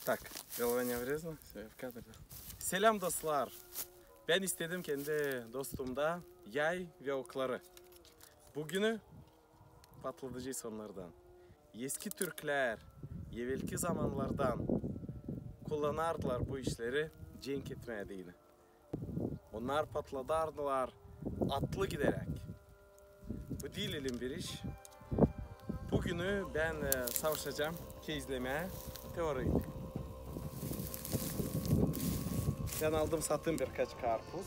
Так, голова не врезана, все, в кадр. Selam dostlar. Ben istedim kendi dostumda yay ve okları. Bugünü patlatacağız onlardan. Eski Türkler, evvelki zamanlardan kullanardılar bu işleri cenk etmediğini. Onlar patladardılar atlı giderek. Bu değil elim bir iş. Bugünü ben savaşacağım izlemeye teoriyle. Ben aldım sattım birkaç karpuz.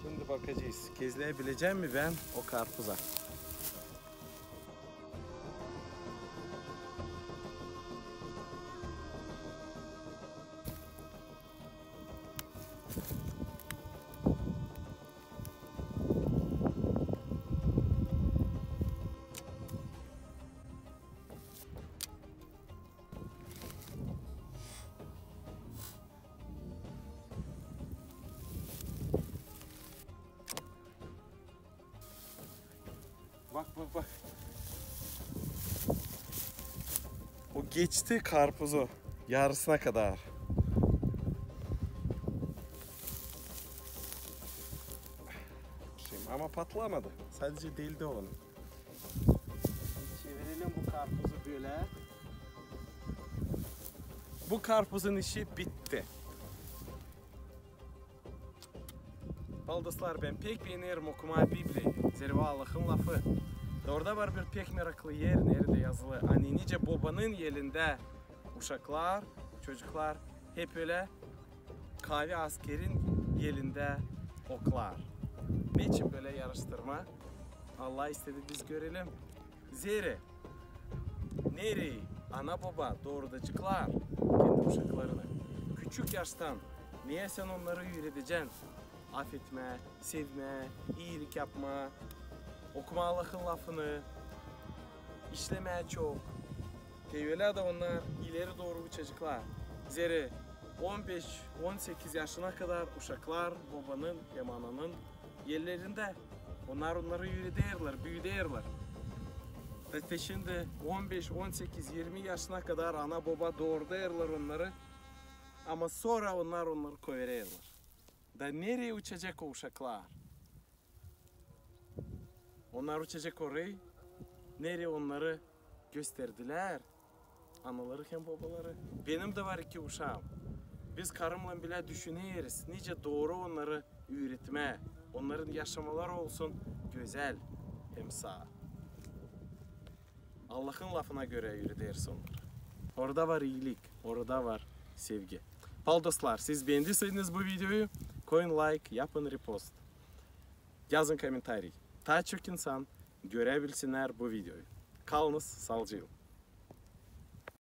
Şimdi bakacağız. Kezleyebileceğim mi ben o karpuza? Bak bak bak. O geçti karpuzu yarısına kadar. Ama patlamadı. Sadece değildi onu. Çevirelim bu karpuzu böyle. Bu karpuzun işi bitti. Dostlar, ben pek beğenirim okuma Bibli'yi. Zerva Allah'ın lafı. Orada var bir pek meraklı yer. Nerede yazılı? Hani nice babanın yerinde uşaklar, çocuklar hep öyle kahve askerin yerinde oklar. Niçin böyle yarıştırma? Allah istedi biz görelim. Zeri nereyi ana baba doğrudacıklar kendi uşaklarını küçük yaştan niye sen onları öğreteceksin? Affetme, sevme, iyilik yapma, okuma Allah'ın lafını, işlemeye çok. Teyveler de onlar ileri doğru çocuklar. Zeri 15-18 yaşına kadar uşaklar babanın hem ananın yerlerinde. Onlar onları öğretirler, büyütürler. Ve şimdi 15-18-20 yaşına kadar ana baba doğururlar onları. Ama sonra onları koyarlar. Da nereye uçacak o uşaklar? Onlar uçacak orayı. Nereye onları gösterdiler? Anaları hem babaları. Benim de var 2 uşağım. Biz karımla bile düşünüyoruz. Nice doğru onları öğretme. Onların yaşamaları olsun güzel hem sağ. Allah'ın lafına göre öğretirsin onları. Orada var iyilik, orada var sevgi. Dostlar, siz beğendiyseniz bu videoyu koyun like, yapın repost. Yazın komentarı. Daha çok insan görebilsinler bu videoyu. Kalınız, sağlıcakla.